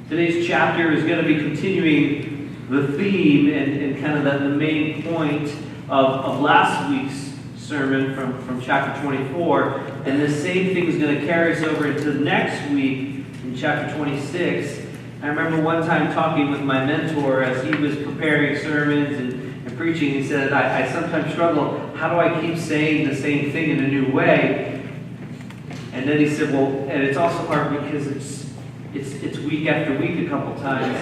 Today's chapter is going to be continuing the theme and kind of the main point of last week's sermon from chapter 24. And this same thing is going to carry us over into next week in chapter 26. I remember one time talking with my mentor as he was preparing sermons and preaching. He said, I sometimes struggle. How do I keep saying the same thing in a new way? And then he said, well, and it's also hard because it's week after week a couple times.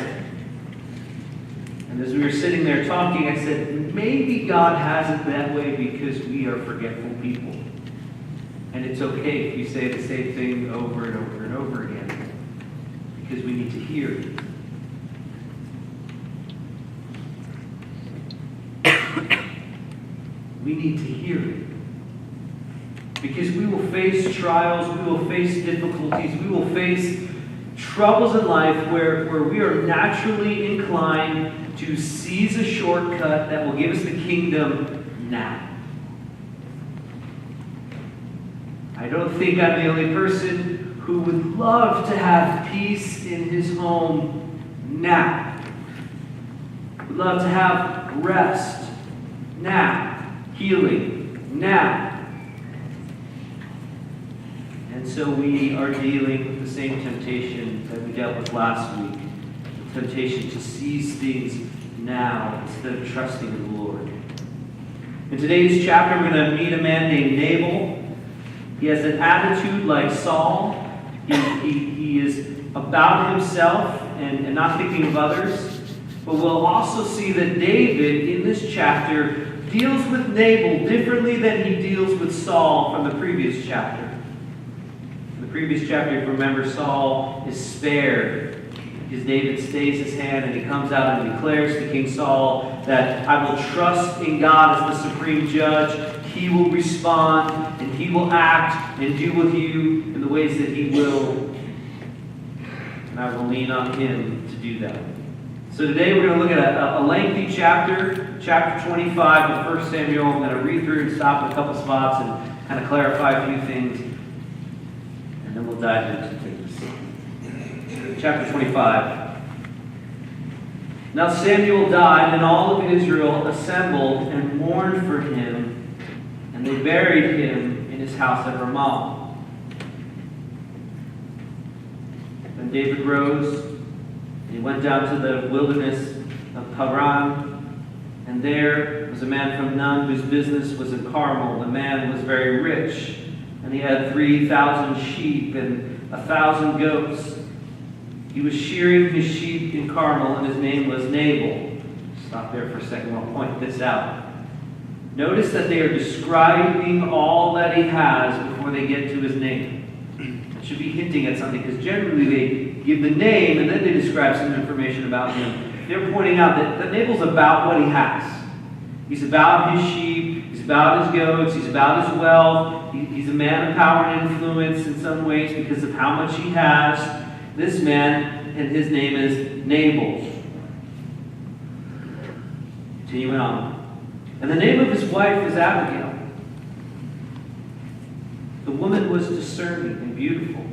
And as we were sitting there talking, I said, maybe God has it that way because we are forgetful people. And it's okay if we say the same thing over and over and over again, because we need to hear it. We need to hear it. Because we will face trials, we will face difficulties, we will face troubles in life where we are naturally inclined to seize a shortcut that will give us the kingdom now. I don't think I'm the only person who would love to have peace in his home now. Would love to have rest now, healing now. And so we are dealing with the same temptation that we dealt with last week. The temptation to seize things now instead of trusting in the Lord. In today's chapter, we're going to meet a man named Nabal. He has an attitude like Saul. He is about himself and not thinking of others. But we'll also see that David, in this chapter, deals with Nabal differently than he deals with Saul from the previous chapter. In the previous chapter, if you remember, Saul is spared because David stays his hand and he comes out and declares to King Saul that I will trust in God as the supreme judge. He will respond and he will act and do with you in the ways that he will. And I will lean on him to do that. So today we're going to look at a lengthy chapter, chapter 25 of 1 Samuel. I'm going to read through and stop at a couple spots and kind of clarify a few things. And then we'll dive into things. Chapter 25. Now Samuel died, and all of Israel assembled and mourned for him, and they buried him in his house at Ramah. Then David rose. He went down to the wilderness of Paran, and there was a man from Nun whose business was in Carmel. The man was very rich, and he had 3,000 sheep and 1,000 goats. He was shearing his sheep in Carmel, and his name was Nabal. Stop there for a second. I'll point this out. Notice that they are describing all that he has before they get to his name. It should be hinting at something, because generally they give the name and then they describe some information about him. They're pointing out that Nabal's about what he has. He's about his sheep, he's about his goats, he's about his wealth. He's a man of power and influence in some ways because of how much he has. This man, and his name is Nabal. Continuing on. And the name of his wife was Abigail. The woman was discerning and beautiful,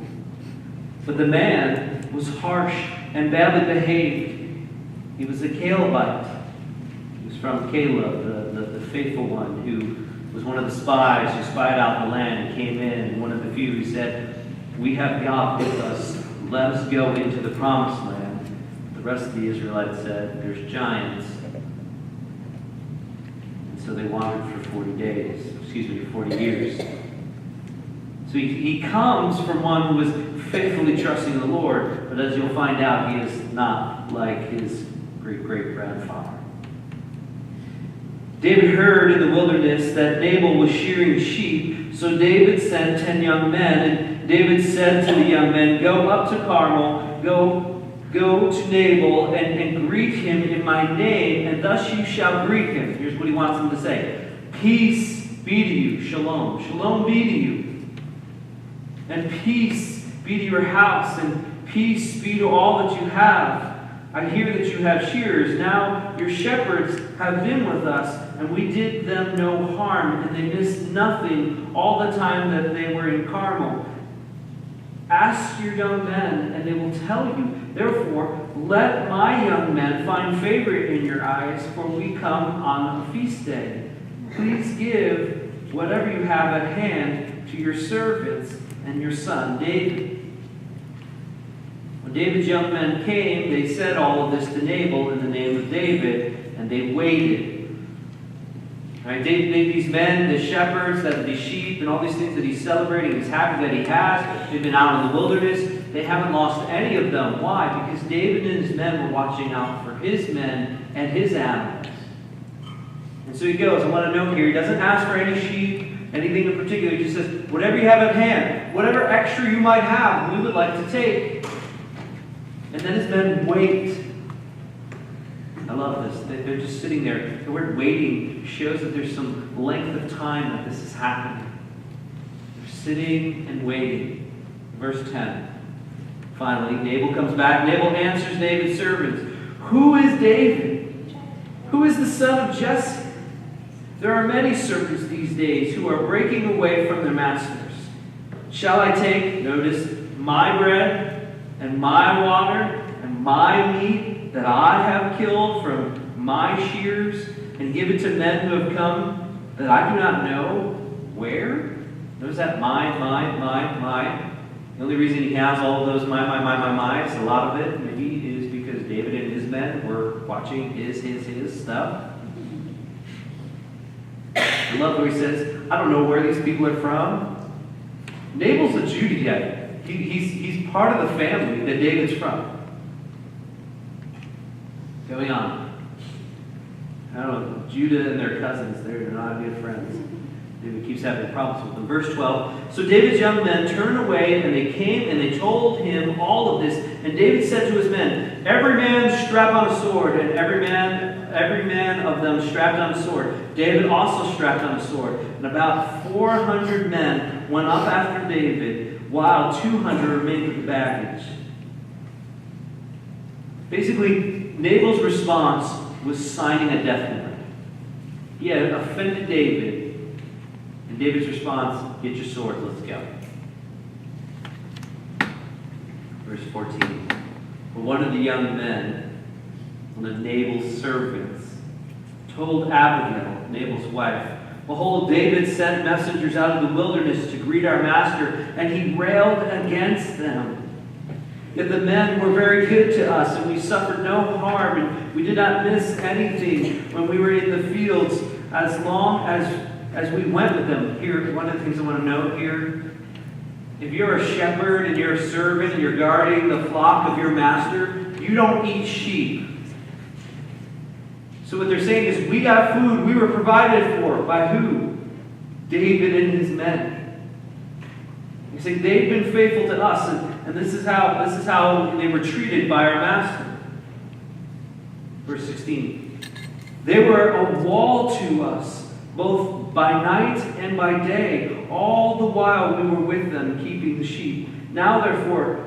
but the man was harsh and badly behaved. He was a Calebite. He was from Caleb, the faithful one, who was one of the spies who spied out the land and came in. And one of the few who said, "We have God with us. Let us go into the promised land." The rest of the Israelites said, "There's giants." And so they wandered for 40 years. So he comes from one who was faithfully trusting the Lord, but as you'll find out, he is not like his great-great-grandfather. David heard in the wilderness that Nabal was shearing sheep, so David sent 10 young men, and David said to the young men, "Go up to Carmel, go to Nabal, and greet him in my name, and thus you shall greet him." Here's what he wants them to say. "Peace be to you, shalom. Shalom be to you. And peace be to your house, and peace be to all that you have. I hear that you have shearers. Now your shepherds have been with us, and we did them no harm, and they missed nothing all the time that they were in Carmel. Ask your young men, and they will tell you. Therefore, let my young men find favor in your eyes, for we come on a feast day. Please give whatever you have at hand to your servants and your son David." When David's young men came, they said all of this to Nabal in the name of David, and they waited. Right? These men, the shepherds, these sheep, and all these things that he's celebrating, he's happy that he has. They've been out in the wilderness. They haven't lost any of them. Why? Because David and his men were watching out for his men and his animals. And so he goes, I want to note here, he doesn't ask for any sheep, anything in particular. He just says, whatever you have at hand, whatever extra you might have, we would like to take. And then his men wait. I love this. They're just sitting there. The word waiting shows that there's some length of time that this is happening. They're sitting and waiting. Verse 10. Finally, Nabal comes back. Nabal answers David's servants. "Who is David? Who is the son of Jesse? There are many servants these days who are breaking away from their masters. Shall I take, notice, my bread and my water and my meat that I have killed from my shears and give it to men who have come that I do not know where?" Notice that my. The only reason he has all of those my, a lot of it maybe is because David and his men were watching his stuff. I love what he says, I don't know where these people are from. Nabal's a Judahite. He's part of the family that David's from. Going on. I don't know, Judah and their cousins, they're not good friends. David keeps having problems with them. Verse 12. "So David's young men turned away, and they came and they told him all of this. And David said to his men, 'Every man strap on a sword,' and every man of them strapped on a sword. David also strapped on a sword. And about 400 men went up after David, while 200 remained with the baggage." Basically, Nabal's response was signing a death warrant. He had offended David. And David's response, "Get your sword, let's go." Verse 14. "But one of the young men, one of Nabal's servants, told Abigail, Nabal's wife, 'Behold, David sent messengers out of the wilderness to greet our master, and he railed against them. Yet the men were very good to us, and we suffered no harm, and we did not miss anything when we were in the fields as long as we went with them.'" Here, one of the things I want to note here, if you're a shepherd and you're a servant and you're guarding the flock of your master, you don't eat sheep. So what they're saying is, we got food, we were provided for. By who? David and his men. He's saying they've been faithful to us, and this is how they were treated by our master. Verse 16. "They were a wall to us, both by night and by day, all the while we were with them, keeping the sheep. Now therefore,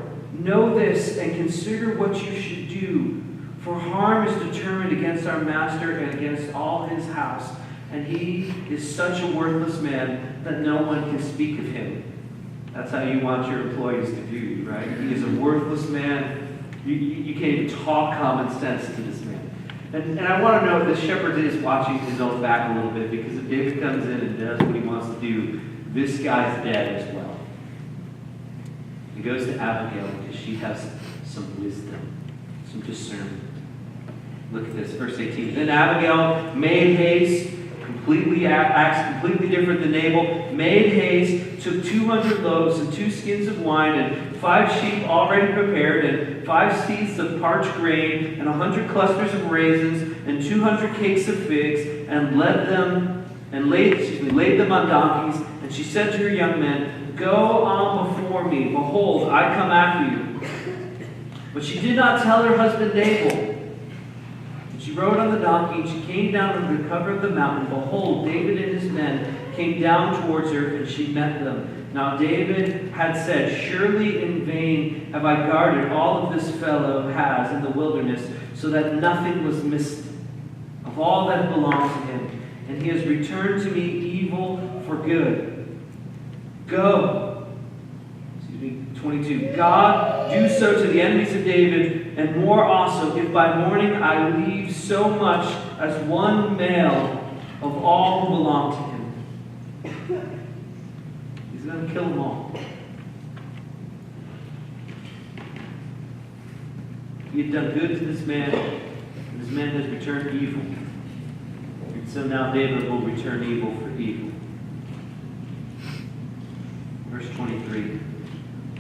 know this and consider what you should do. For harm is determined against our master and against all his house, and he is such a worthless man that no one can speak of him." That's how you want your employees to do, right? He is a worthless man. You can't even talk common sense to this man. And I want to note that shepherd is watching his own back a little bit, because if David comes in and does what he wants to do, this guy's dead as well. He goes to Abigail because she has some wisdom, some discernment. Look at this, verse 18. "Then Abigail made haste, acts completely different than Nabal, made haste, took 200 loaves and 2 skins of wine and 5 sheep already prepared and 5 seahs of parched grain and 100 clusters of raisins and 200 cakes of figs, and laid them on donkeys. And she said to her young men, 'Go on before me. Behold, I come after you.' But she did not tell her husband Nabal. She rode on the donkey, and she came down under the cover of the mountain. Behold, David and his men came down towards her, and she met them. Now David had said, 'Surely in vain have I guarded all of this fellow has in the wilderness, so that nothing was missed of all that belonged to him. And he has returned to me evil for good. Go.'" 12 22. God, do so to the enemies of David, and more also, if by morning I leave so much as one male of all who belong to him. He's going to kill them all. He had done good to this man, and this man has returned evil. And so now David will return evil for evil. Verse 23.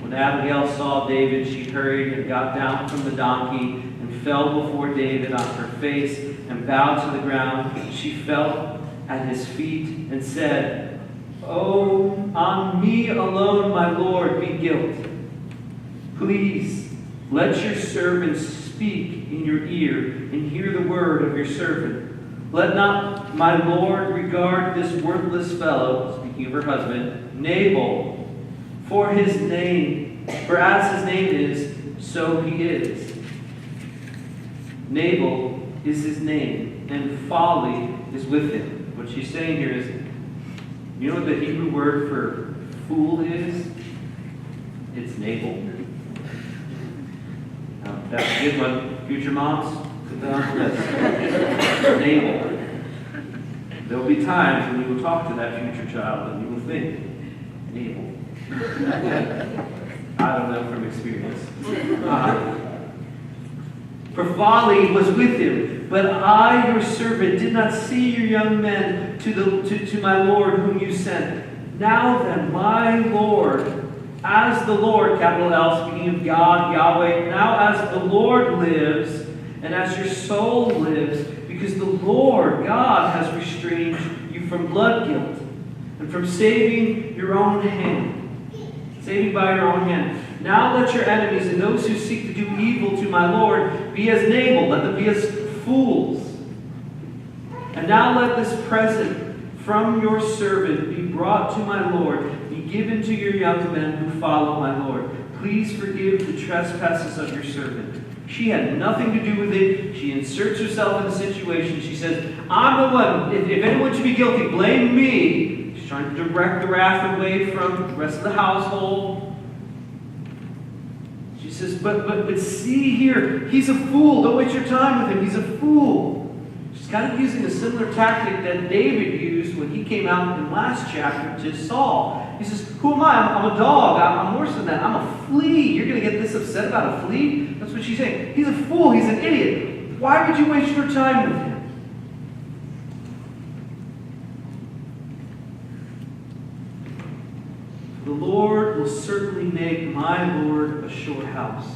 When Abigail saw David, she hurried and got down from the donkey and fell before David on her face and bowed to the ground. She fell at his feet and said, "Oh, on me alone, my Lord, be guilt. Please let your servant speak in your ear and hear the word of your servant. Let not my Lord regard this worthless fellow," speaking of her husband, "Nabal, for as his name is, so he is. Nabal is his name, and folly is with him." What she's saying here is, you know what the Hebrew word for fool is? It's Nabal. Now, that's a good one. Future moms, put that on the list. Nabal. There will be times when you will talk to that future child and you will think, Nabal. I don't know from experience. For folly was with him, but I, your servant, did not see your young men to my Lord whom you sent. Now then, my Lord, as the Lord, capital L, speaking of God, Yahweh, now as the Lord lives, and as your soul lives, because the Lord God has restrained you from blood guilt, and from saving your own hand. Saving by your own hand. Now let your enemies and those who seek to do evil to my Lord be as Nabal, let them be as fools. And now let this present from your servant be brought to my Lord, be given to your young men who follow my Lord. Please forgive the trespasses of your servant. She had nothing to do with it. She inserts herself in the situation. She says, I'm the one. If anyone should be guilty, blame me. She's trying to direct the wrath away from the rest of the household. She says, but see here, he's a fool. Don't waste your time with him. He's a fool. She's kind of using a similar tactic that David used when he came out in the last chapter to Saul. He says, who am I? I'm a dog. I'm worse than that. I'm a flea. You're going to get this upset about a flea? That's what she's saying. He's a fool. He's an idiot. Why would you waste your time with him? The Lord will certainly make my Lord a sure house,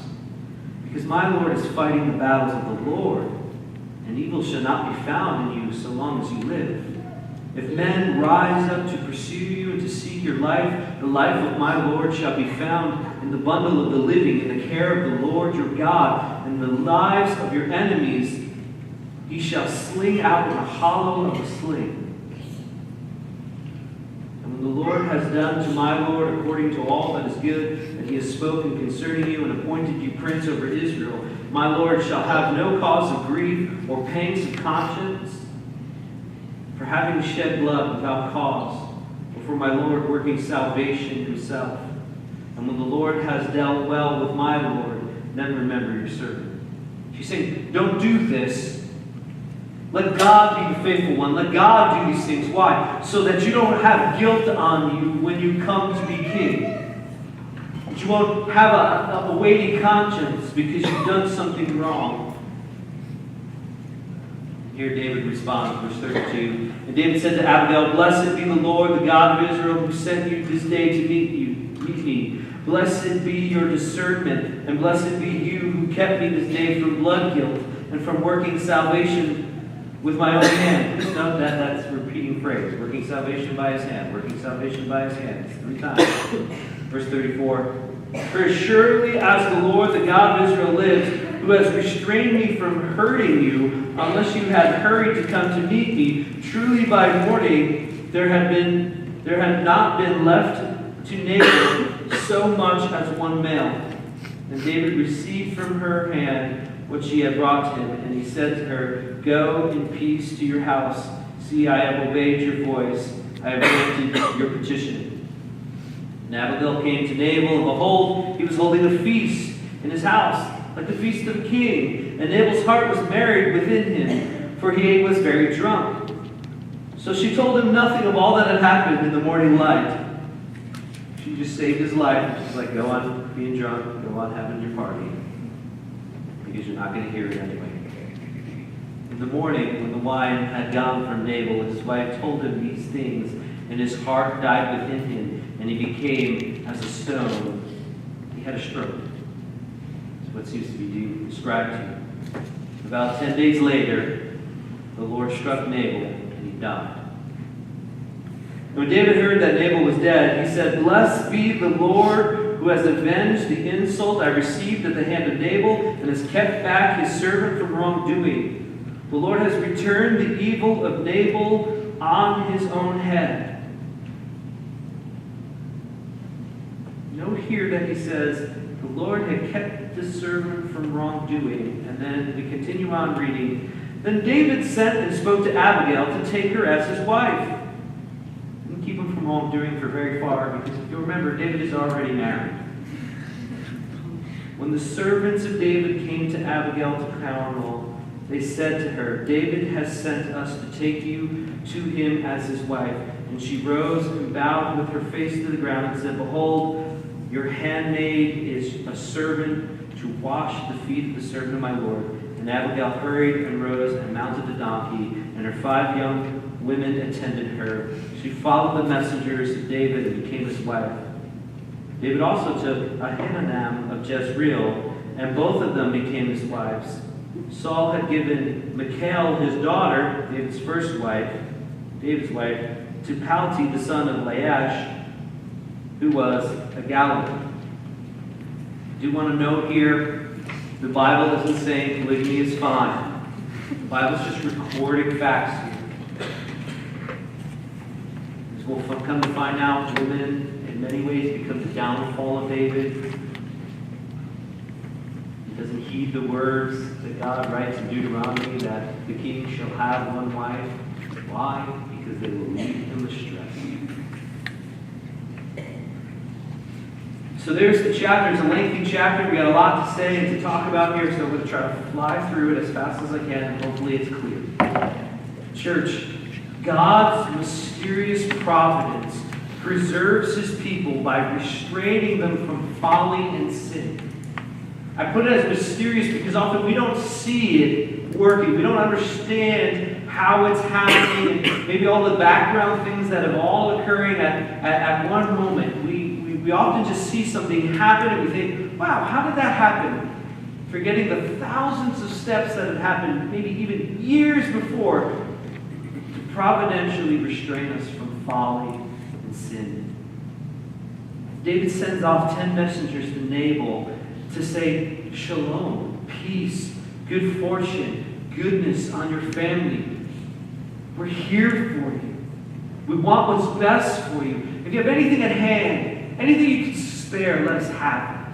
because my Lord is fighting the battles of the Lord, and evil shall not be found in you so long as you live. If men rise up to pursue you and to seek your life, the life of my Lord shall be found in the bundle of the living, in the care of the Lord your God, and the lives of your enemies he shall sling out in the hollow of a sling. And when the Lord has done to my Lord according to all that is good, and he has spoken concerning you and appointed you prince over Israel, my Lord shall have no cause of grief or pangs of conscience for having shed blood without cause, or for my Lord working salvation himself. And when the Lord has dealt well with my Lord, then remember your servant. She's saying, don't do this. Let God be the faithful one. Let God do these things. Why? So that you don't have guilt on you when you come to be king. That you won't have a weighty conscience because you've done something wrong. Here David responds, verse 32. And David said to Abigail, blessed be the Lord, the God of Israel, who sent you this day to meet me. Blessed be your discernment, and blessed be you who kept me this day from blood guilt and from working salvation with my own hand. Just note that that's a repeating phrase. Working salvation by his hand. Working salvation by his hand. It's 3 times. Verse 34. For as surely as the Lord, the God of Israel lives, who has restrained me from hurting you, unless you had hurried to come to meet me, truly by morning there had not been left to Nabal so much as one male. And David received from her hand what she had brought to him, and he said to her, go in peace to your house. See, I have obeyed your voice. I have granted your petition. And Abigail came to Nabal, and behold, he was holding a feast in his house, like the feast of a king. And Nabal's heart was merry within him, for he was very drunk. So she told him nothing of all that had happened in the morning light. She just saved his life. She's like, go on being drunk, go on having your party, because you're not going to hear it anyway. In the morning, when the wine had gone from Nabal, his wife told him these things, and his heart died within him, and he became as a stone. He had a stroke. That's what seems to be described here. About 10 days later, the Lord struck Nabal, and he died. When David heard that Nabal was dead, he said, "Blessed be the Lord, who has avenged the insult I received at the hand of Nabal, and has kept back his servant from wrongdoing. The Lord has returned the evil of Nabal on his own head." Note here that he says, the Lord had kept his servant from wrongdoing. And then we continue on reading. Then David sent and spoke to Abigail to take her as his wife. Didn't keep him from wrongdoing for very far, because if you remember, David is already married. When the servants of David came to Abigail to Carmel, they said to her, "David has sent us to take you to him as his wife." And she rose and bowed with her face to the ground and said, "Behold, your handmaid is a servant to wash the feet of the servant of my Lord." And Abigail hurried and rose and mounted the donkey, and her 5 young women attended her. She followed the messengers of David and became his wife. David also took Ahinoam of Jezreel, and both of them became his wives. Saul had given Michal, his daughter, David's first wife, David's wife, to Palti, the son of Laish, who was a Galilee. I do want to note here, the Bible isn't saying polygamy is fine. The Bible's just recording facts here. As we'll come to find out, women in many ways become the downfall of David. He doesn't heed the words that God writes in Deuteronomy that the king shall have one wife. Why? Because they will lead him astray. So there's the chapter. It's a lengthy chapter. We got a lot to say and to talk about here, so I'm going to try to fly through it as fast as I can, and hopefully it's clear. Church, God's mysterious providence preserves his people by restraining them from folly and sin. I put it as mysterious because often we don't see it working. We don't understand how it's happening, and maybe all the background things that are all occurring at one moment. We often just see something happen and we think, wow, how did that happen? Forgetting the thousands of steps that have happened, maybe even years before, to providentially restrain us from folly and sin. David sends off 10 messengers to Nabal to say, shalom, peace, good fortune, goodness on your family. We're here for you. We want what's best for you. If you have anything at hand, anything you can spare, let us have it.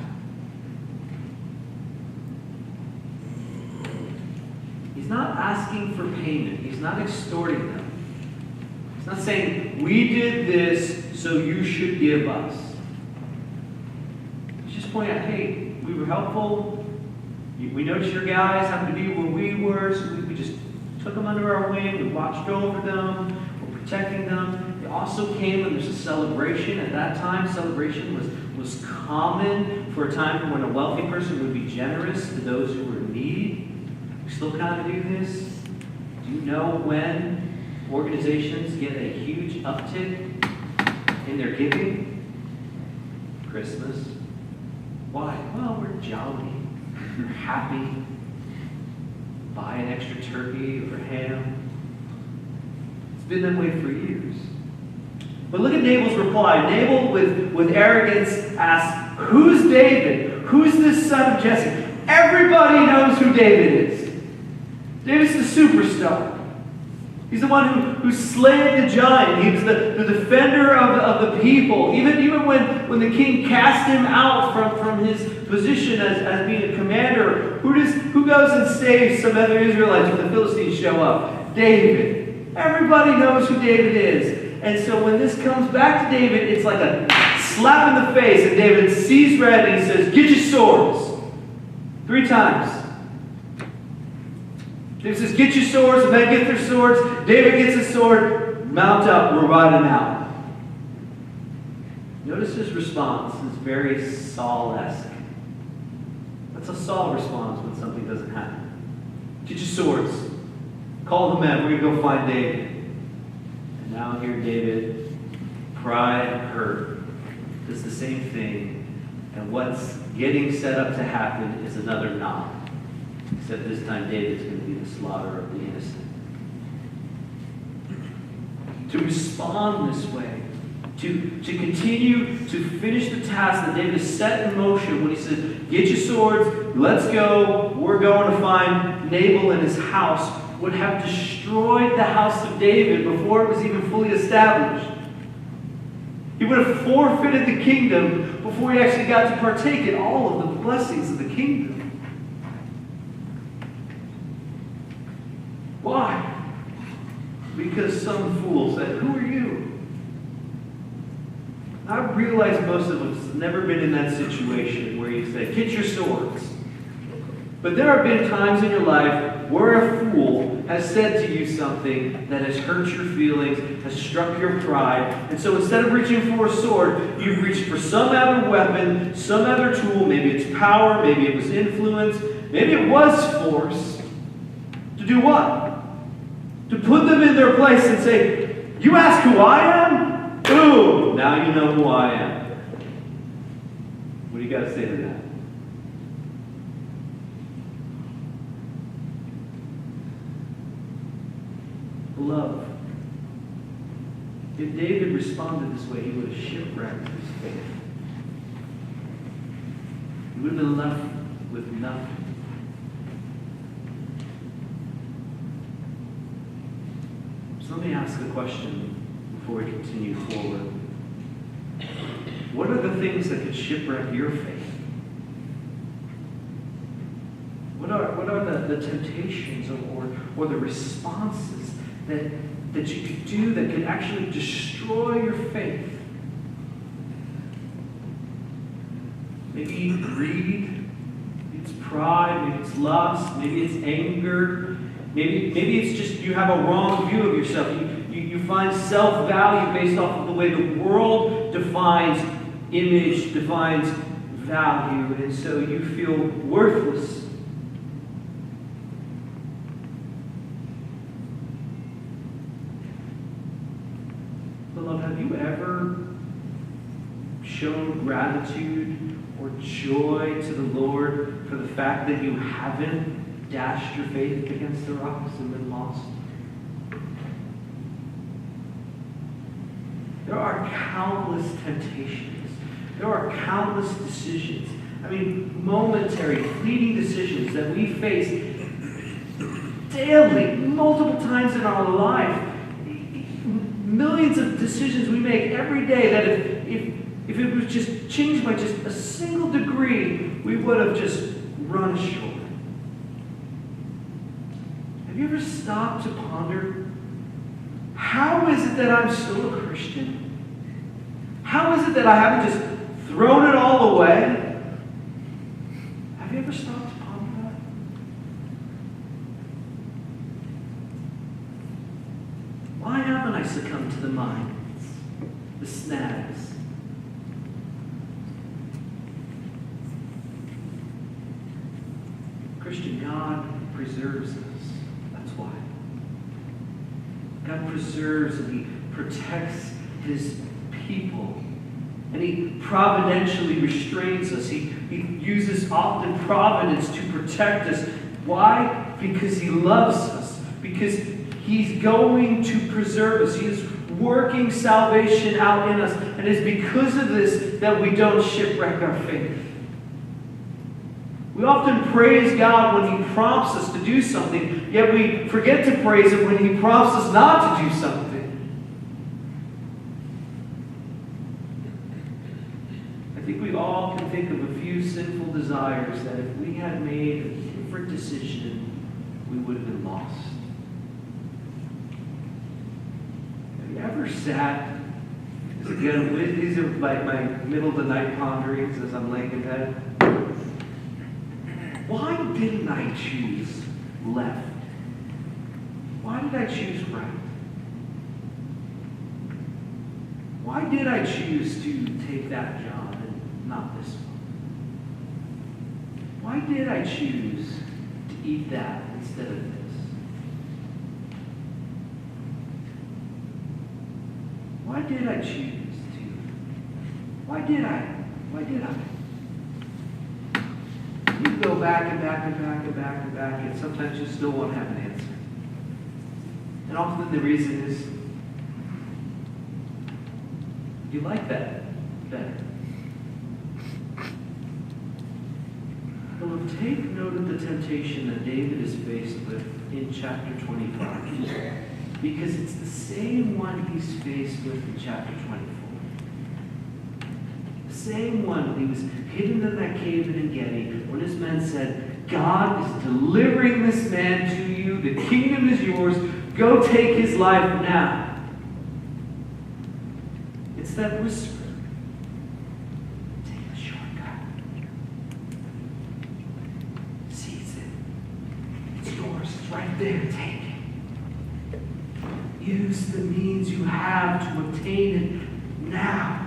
He's not asking for payment. He's not extorting them. He's not saying, we did this, so you should give us. He's just pointing out, hey, we were helpful. We noticed your guys happened to be where we were, so we just took them under our wing. We watched over them. We're protecting them. They also came when there's a celebration. At that time, celebration was common for a time when a wealthy person would be generous to those who were in need. We still kind of do this. Do you know when organizations get a huge uptick in their giving? Christmas. Why? Well, we're jolly. We're happy. Buy an extra turkey or ham. It's been that way for years. But look at Nabal's reply. Nabal, with arrogance, asks, who's David? Who's this son of Jesse? Everybody knows who David is. David's the superstar. He's the one who slayed the giant. He was the defender of the people. Even when the king cast him out from his position as being a commander, who goes and saves some other Israelites when the Philistines show up? David. Everybody knows who David is. And so when this comes back to David, it's like a slap in the face, and David sees red and he says, "Get your swords." 3 times. David says, "Get your swords," and men get their swords. David gets his sword. "Mount up, we're riding out." Notice his response is very Saul-esque. That's how Saul responds when something doesn't happen. "Get your swords. Call the men. We're going to go find David." And now here David, pride, hurt, does the same thing. And what's getting set up to happen is another knot. Except this time David's going to be the slaughter of the innocent. To respond this way, to continue to finish the task that David has set in motion when he says, "Get your swords, let's go, we're going to find Nabal in his house," would have destroyed the house of David before it was even fully established. He would have forfeited the kingdom before he actually got to partake in all of the blessings of the kingdom. Why? Because some fool said, "Who are you?" I realize most of us have never been in that situation where you say, "Get your swords." But there have been times in your life where a fool has said to you something that has hurt your feelings, has struck your pride. And so instead of reaching for a sword, you've reached for some other weapon, some other tool. Maybe it's power, maybe it was influence, maybe it was force. To do what? To put them in their place and say, "You ask who I am? Boom! Now you know who I am." What do you got to say to that? Beloved, if David responded this way, he would have shipwrecked his faith. He would have been left with nothing. So let me ask a question before we continue forward. What are the things that could shipwreck your faith? What are the temptations or the responses that you could do that could actually destroy your faith? Maybe greed, maybe it's pride, maybe it's lust, maybe it's anger, maybe it's just you have a wrong view of yourself. You find self-value based off of the way the world defines image, defines value, and so you feel worthless. Beloved, have you ever shown gratitude or joy to the Lord for the fact that you haven't dashed your faith against the rocks and been lost? There are countless temptations. There are countless decisions. I mean, momentary, fleeting decisions that we face daily, multiple times in our life. Millions of decisions we make every day that if it was just changed by just a single degree, we would have just run short. Have you ever stopped to ponder, how is it that I'm still a Christian? How is it that I haven't just thrown it all away? Have you ever stopped to ponder that? Why haven't I succumbed to the mines, the snags? Christian, God preserves us. That's why. God preserves and He protects His people. And He providentially restrains us. He uses often providence to protect us. Why? Because He loves us. Because He's going to preserve us. He is working salvation out in us. And it's because of this that we don't shipwreck our faith. We often praise God when He prompts us to do something, yet we forget to praise Him when He prompts us not to do something. I think we all can think of a few sinful desires that if we had made a different decision, we would have been lost. Have you ever sat Again, these are like my middle of the night ponderings as I'm laying in bed. Why didn't I choose left? Why did I choose right? Why did I choose to take that job and not this one? Why did I choose to eat that instead of this? Why did I choose to? Why did I? You go back and back and back and back and back, and sometimes you still won't have an answer. And often the reason is you like that better. Well, take note of the temptation that David is faced with in chapter 25. Because it's the same one he's faced with in chapter 24. The same one when he was hidden in that cave in En-Gedi, when his men said, God is delivering this man to you, the kingdom is yours, go take his life now. It's that whisper. Take the shortcut. Seize it. It's yours. It's right there. Take it. Use the means you have to obtain it now.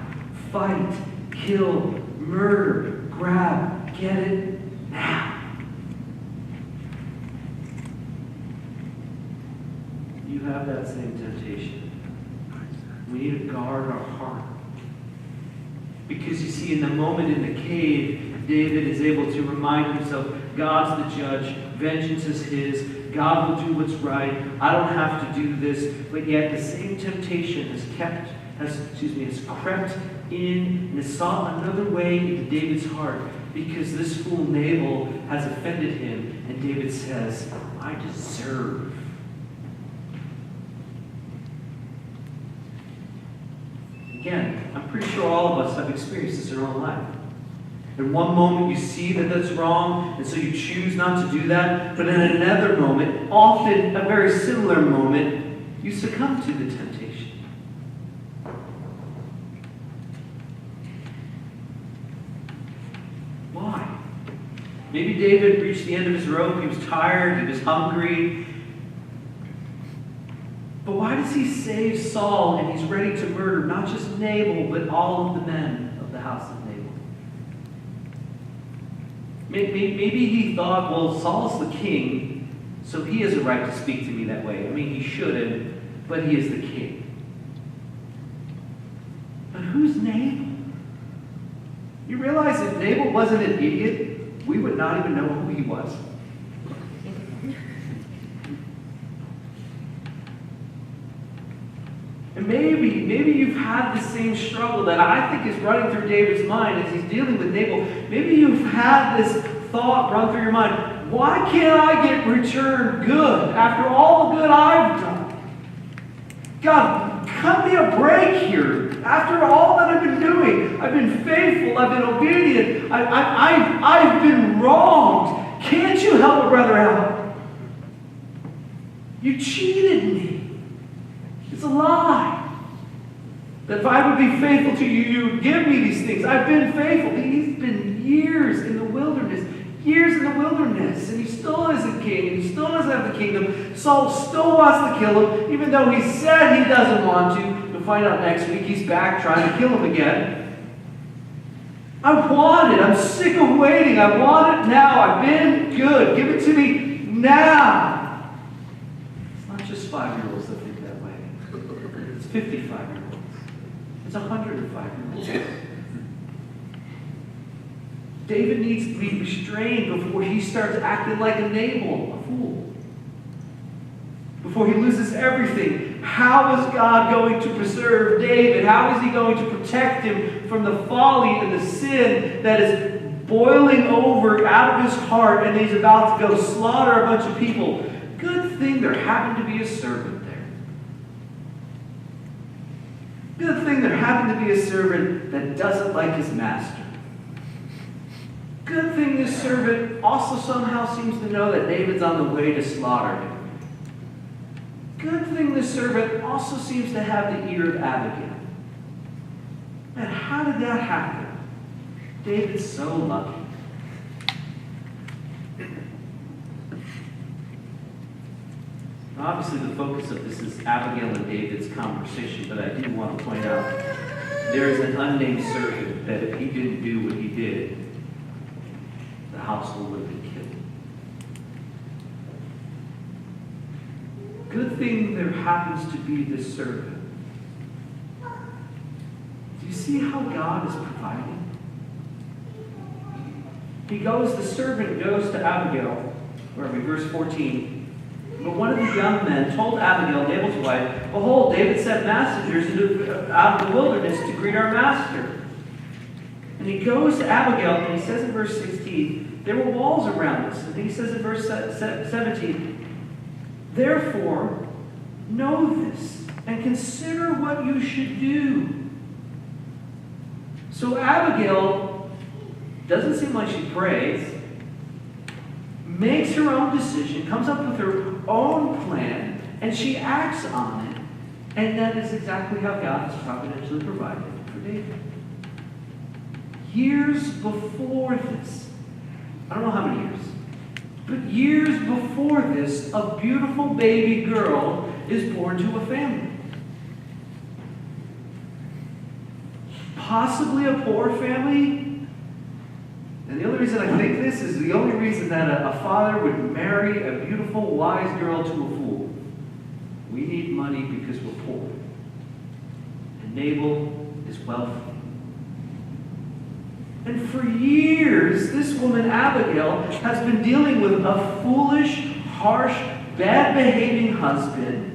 Fight, kill, murder, grab, get it now. You have that same temptation. We need to guard our heart. Because you see, in the moment in the cave, David is able to remind himself, God's the judge, vengeance is his, God will do what's right, I don't have to do this. But yet the same temptation has crept in and has sought another way into David's heart, because this fool Nabal has offended him, and David says, I deserve. Again, I'm pretty sure all of us have experienced this in our own life. In one moment you see that that's wrong, and so you choose not to do that. But in another moment, often a very similar moment, you succumb to the temptation. Why? Maybe David reached the end of his rope. He was tired. He was hungry. But why does he save Saul and he's ready to murder not just Nabal, but all of the men of the house of Nabal? Maybe he thought, well, Saul's the king, so he has a right to speak to me that way. I mean, he shouldn't, but he is the king. But who's Nabal? You realize if Nabal wasn't an idiot, we would not even know who he was. And maybe you've had the same struggle that I think is running through David's mind as he's dealing with Nabal. Maybe you've had this thought run through your mind. Why can't I get returned good after all the good I've done? God, cut me a break here. After all that I've been doing, I've been faithful, I've been obedient, I've been wronged. Can't you help a brother out? You cheated me. It's a lie. That if I would be faithful to you, you would give me these things. I've been faithful. He's been years in the wilderness. And he still isn't king. And he still doesn't have the kingdom. Saul still wants to kill him, even though he said he doesn't want to. You'll find out next week he's back trying to kill him again. I want it. I'm sick of waiting. I want it now. I've been good. Give it to me now. It's not just 5-year-olds that think that way. It's 55-year-olds. It's 105-year-olds. David needs to be restrained before he starts acting like a Nabal, a fool. Before he loses everything. How is God going to preserve David? How is he going to protect him from the folly and the sin that is boiling over out of his heart, and he's about to go slaughter a bunch of people? Good thing there happened to be a servant there. Good thing there happened to be a servant that doesn't like his master. Good thing this servant also somehow seems to know that David's on the way to slaughter him. Good thing this servant also seems to have the ear of Abigail. And how did that happen? David's so lucky. Obviously, the focus of this is Abigail and David's conversation, but I do want to point out there is an unnamed servant that if he didn't do what he did, the household would have been killed. Good thing there happens to be this servant. Do you see how God is providing? The servant goes to Abigail, where are we, verse 14. But one of the young men told Abigail, Nabal's wife, "Behold, David sent messengers out of the wilderness to greet our master." And he goes to Abigail, and he says in verse 16, there were walls around us. And he says in verse 17, "Therefore, know this, and consider what you should do." So Abigail doesn't seem like she prays, makes her own decision, comes up with her own plan, and she acts on it. And that is exactly how God has providentially provided for David. Years before this, I don't know how many years, but years before this, a beautiful baby girl is born to a family. Possibly a poor family. And the only reason I think this is the only reason that a father would marry a beautiful, wise girl to a fool. We need money because we're poor. And Nabal is wealthy. And for years, this woman, Abigail, has been dealing with a foolish, harsh, bad-behaving husband.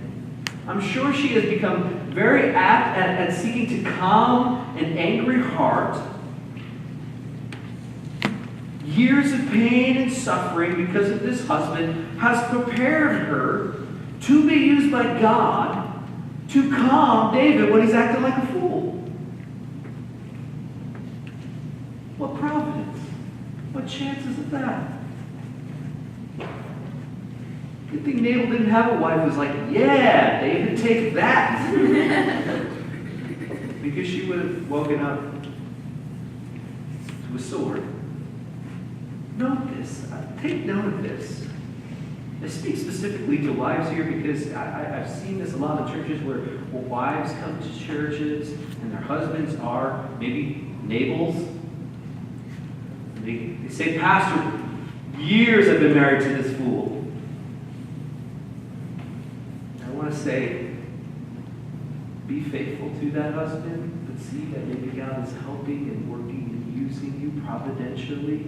I'm sure she has become very apt at seeking to calm an angry heart. Years of pain and suffering because of this husband has prepared her to be used by God to calm David when he's acting like a fool. What providence? What chances of that? Good thing Nabal didn't have a wife who was like, "Yeah, David, take that." Because she would have woken up to a sword. Note this. Take note of this. I speak specifically to wives here because I've seen this a lot of churches where wives come to churches and their husbands are maybe Nabals. They say, "Pastor, years I've been married to this fool." I want to say, be faithful to that husband, but see that maybe God is helping and working and using you providentially.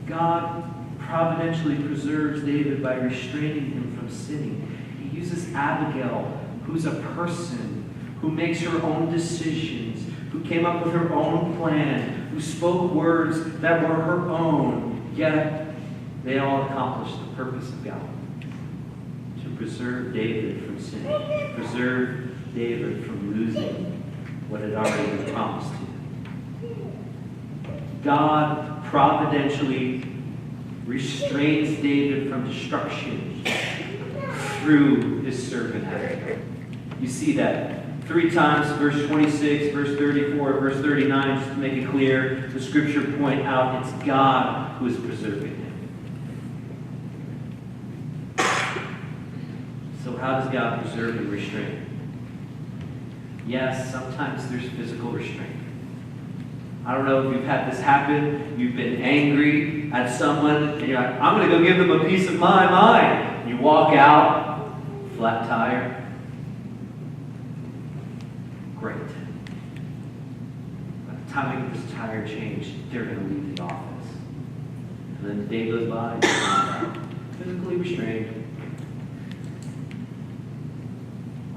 God providentially preserves David by restraining him from sinning. He uses Abigail, who's a person, who makes her own decisions, who came up with her own plan, who spoke words that were her own, yet they all accomplished the purpose of God. To preserve David from sinning, to preserve David from losing what had already been promised to him. God providentially restrains David from destruction through his servant Abigail. You see that 3 times, verse 26, verse 34, verse 39, just to make it clear, the scripture point out it's God who is preserving him. So how does God preserve and restrain? Yes, sometimes there's physical restraint. I don't know if you've had this happen. You've been angry at someone, and you're like, "I'm going to go give them a piece of my mind." You walk out, flat tire. Great. By the time I get this tire changed, they're going to leave the office. And then the day goes by, and you're out, physically restrained.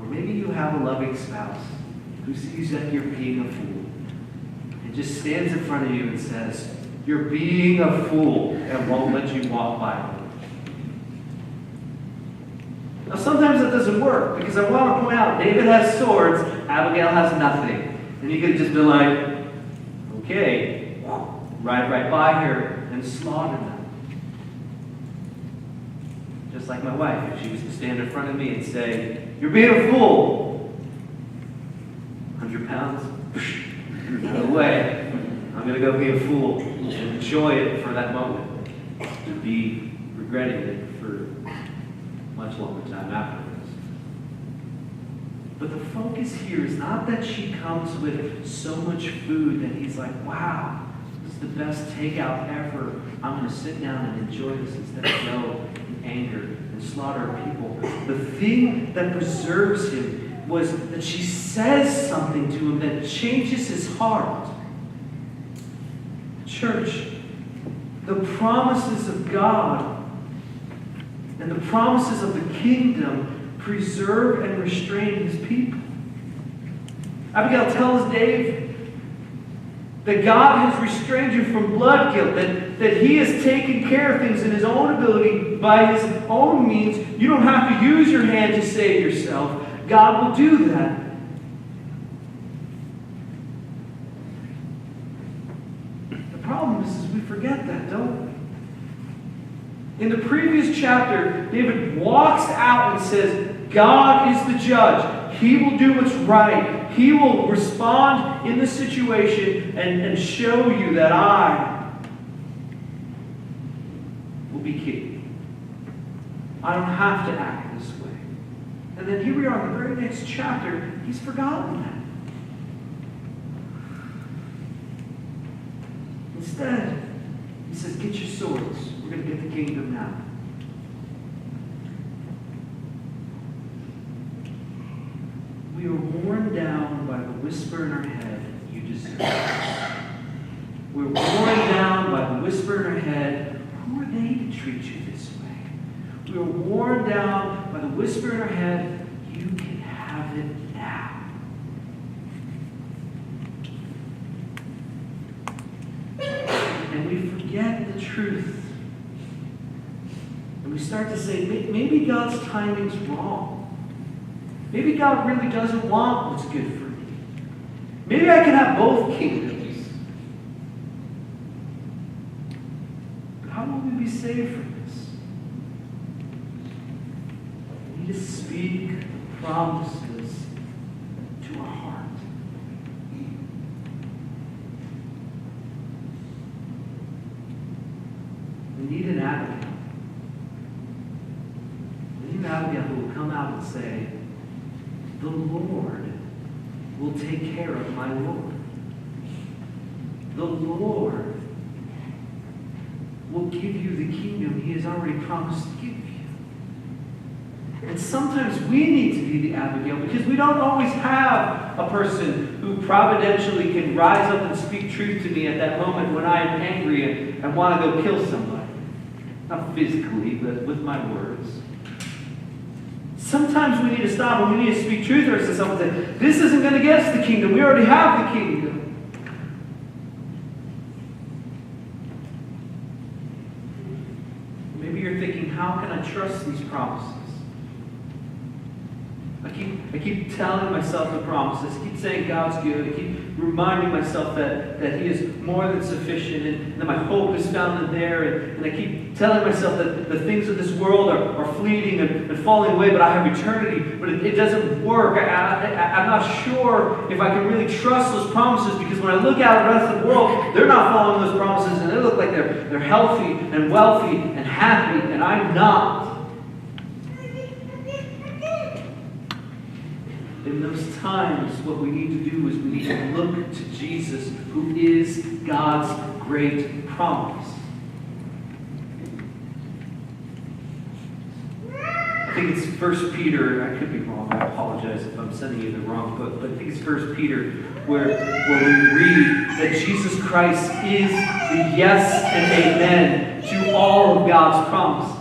Or maybe you have a loving spouse who sees that you're being a fool. And just stands in front of you and says, "You're being a fool," and won't let you walk by them. Now sometimes that doesn't work, because I want to point out, David has swords, Abigail has nothing. And you could just be like, okay, ride right by her and slaughter them. Just like my wife, if she was to stand in front of me and say, "You're being a fool," maybe I'll be a fool and enjoy it for that moment, to be regretting it for much longer time afterwards. But the focus here is not that she comes with so much food that he's like, wow, this is the best takeout ever. I'm going to sit down and enjoy this instead of go in anger and slaughter people. The thing that preserves him was that she says something to him that changes his heart. Church, the promises of God and the promises of the kingdom preserve and restrain his people. Abigail tells Dave that God has restrained you from blood guilt, that he has taken care of things in his own ability by his own means. You don't have to use your hand to save yourself. God will do that. The problem is we forget that, don't we? In the previous chapter, David walks out and says, God is the judge. He will do what's right. He will respond in the situation and show you that I will be king. I don't have to act this way. And then here we are in the very next chapter. He's forgotten that. Instead, he says, get your swords. We're going to get the kingdom now. We are worn down by the whisper in our head, you deserve it. We're worn down by the whisper in our head, who are they to treat you this way? We are worn down by the whisper in our head, you can have it now. And we forget the truth. And we start to say, maybe God's timing's wrong. Maybe God really doesn't want what's good for me. Maybe I can have both kingdoms. But how will we be saved from this? We need to speak promises to our heart. We need an Abigail. We need an Abigail who will come out and say, the Lord will take care of my Lord. The Lord will give you the kingdom he has already promised to give you. And sometimes we need to be the Abigail because we don't always have a person who providentially can rise up and speak truth to me at that moment when I am angry and want to go kill somebody. Not physically, but with my words. Sometimes we need to stop and we need to speak truth to ourselves and say, this isn't going to get us the kingdom. We already have the kingdom. Maybe you're thinking, how can I trust these promises? I keep telling myself the promises. I keep saying God's good. I keep reminding myself that he is more than sufficient and that my hope is found in there. And I keep telling myself that the things of this world are fleeting and falling away, but I have eternity. But it doesn't work. I'm not sure if I can really trust those promises because when I look out at the rest of the world, they're not following those promises and they look like they're healthy and wealthy and happy, and I'm not. In those times, what we need to do is we need to look to Jesus, who is God's great promise. I think it's 1 Peter, I could be wrong, I apologize if I'm sending you the wrong book, but I think it's 1 Peter where we read that Jesus Christ is the yes and amen to all of God's promises.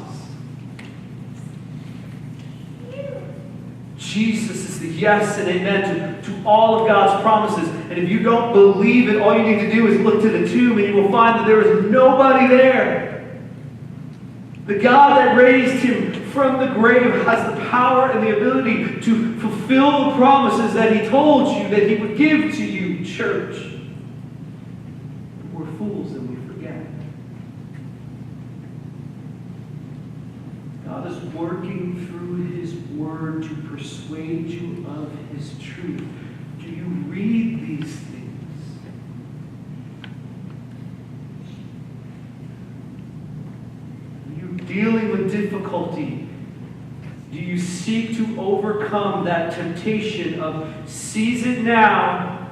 Jesus is the yes and amen to all of God's promises. And if you don't believe it, all you need to do is look to the tomb and you will find that there is nobody there. The God that raised him from the grave has the power and the ability to fulfill the promises that he told you that he would give to you, church. But we're fools and we forget. God is working through his word to persuade you of his truth. Do you read these things? dealing with difficulty, do you seek to overcome that temptation of seize it now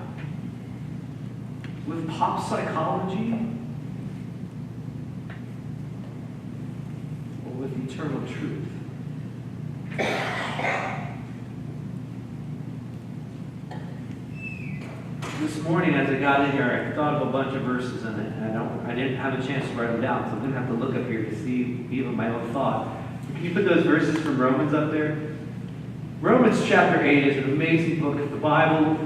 with pop psychology or with eternal truth? This morning as I got in here, I thought of a bunch of verses and I didn't have a chance to write them down, so I'm going to have to look up here to see even my own thought. Can you put those verses from Romans up there? Romans chapter 8 is an amazing book of the Bible.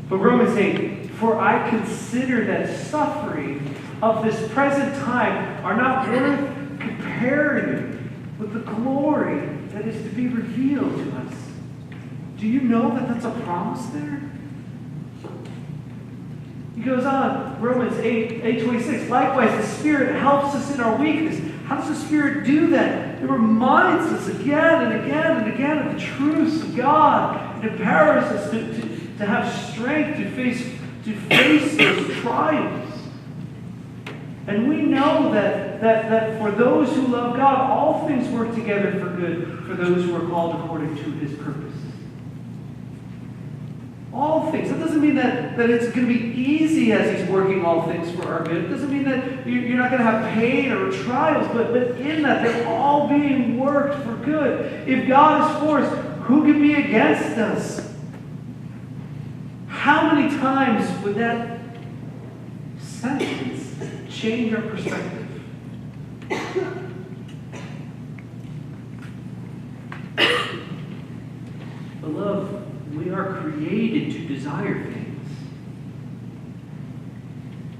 But Romans 8, for I consider that suffering of this present time are not worth comparing with the glory that is to be revealed to us. Do you know that that's a promise there? He goes on, Romans 8:26. Likewise, the Spirit helps us in our weakness. How does the Spirit do that? It reminds us again and again and again of the truths of God. It empowers us to have strength to face those trials. And we know that for those who love God, all things work together for good for those who are called according to His purpose. All things. That doesn't mean that it's going to be easy as He's working all things for our good. It doesn't mean that you're not going to have pain or trials, but in that they're all being worked for good. If God is for us, who can be against us? How many times would that sentence change our perspective? Beloved, we are created to desire things.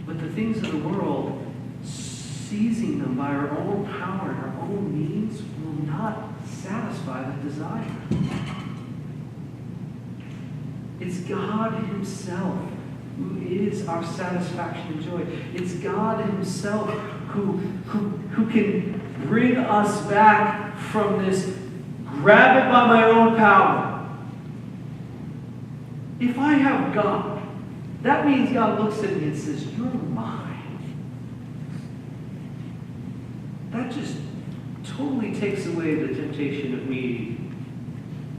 But the things of the world, seizing them by our own power and our own means, will not satisfy the desire. It's God Himself who is our satisfaction and joy. It's God Himself who can bring us back from this grab it by my own power. If I have God, that means God looks at me and says, you're mine. That just totally takes away the temptation of me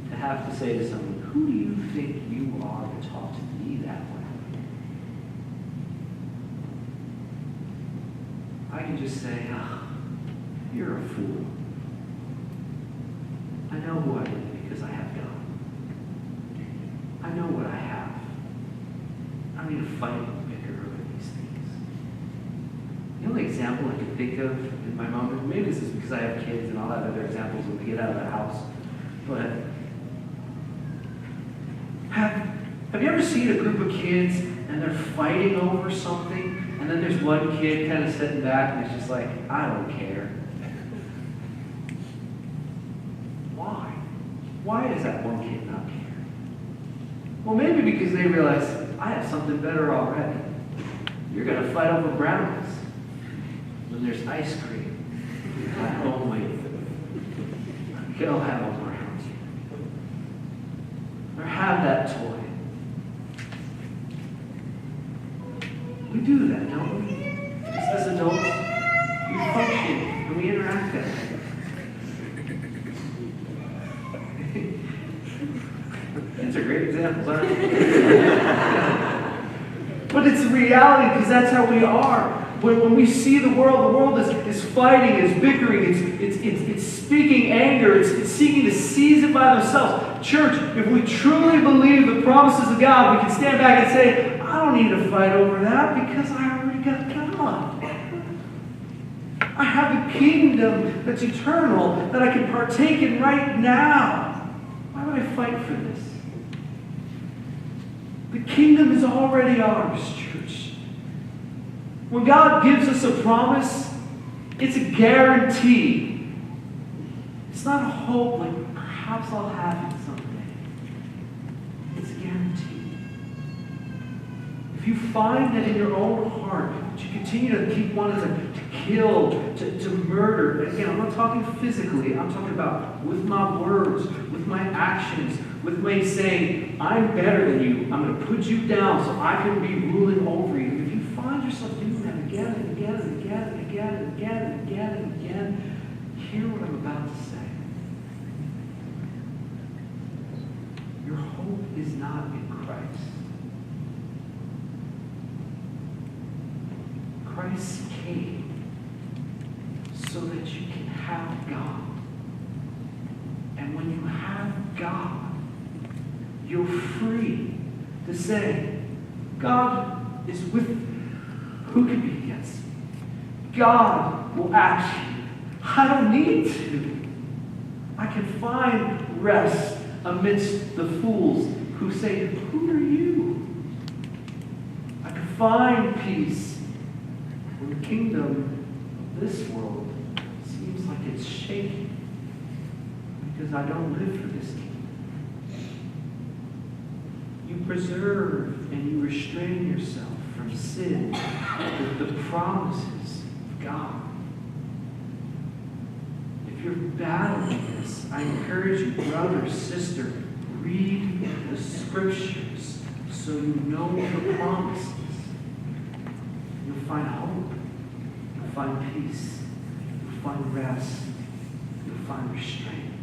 to have to say to someone, who do you think you are to talk to me that way? I can just say, you're a fool. I know who I am because I have God. I know what I have. I don't need to fight and bicker over these things. The only example I can think of in my moment, maybe this is because I have kids and I'll have other examples when we get out of the house, but have you ever seen a group of kids and they're fighting over something and then there's one kid kind of sitting back and it's just like, I don't care. Why? Why does that one kid not care? Well, maybe because they realize, I have something better already. You're going to fight over brownies when there's ice cream at home waiting. Go have a brownie. Or have that toy. We do that, don't we? Just as adults, we function and we interact that way. These are great examples, aren't they? But it's reality because that's how we are. When we see the world is fighting, is bickering, it's speaking anger, it's seeking to seize it by themselves. Church, if we truly believe the promises of God, we can stand back and say, I don't need to fight over that because I already got God. I have a kingdom that's eternal that I can partake in right now. Why would I fight for this? The kingdom is already ours, church. When God gives us a promise, it's a guarantee. It's not a hope like perhaps I'll have it someday. It's a guarantee. If you find that in your own heart that you continue to keep wanting to kill, to murder, and again, I'm not talking physically, I'm talking about with my words, with my actions, with me saying, I'm better than you, I'm going to put you down so I can be ruling over you. If you find yourself doing that again and again and again and again and again and again and again, hear what I'm about to say. Your hope is not in Christ. Christ came so that you can have God. And when you have God, you're free to say, God is with me. Who can be against me? God will actually. I don't need to. I can find rest amidst the fools who say, who are you? I can find peace when the kingdom of this world seems like it's shaking because I don't live for this kingdom. You preserve and you restrain yourself from sin with the promises of God. If you're battling this, I encourage you, brother, sister, read the scriptures so you know the promises. You'll find hope. You'll find peace. You'll find rest. You'll find restraint.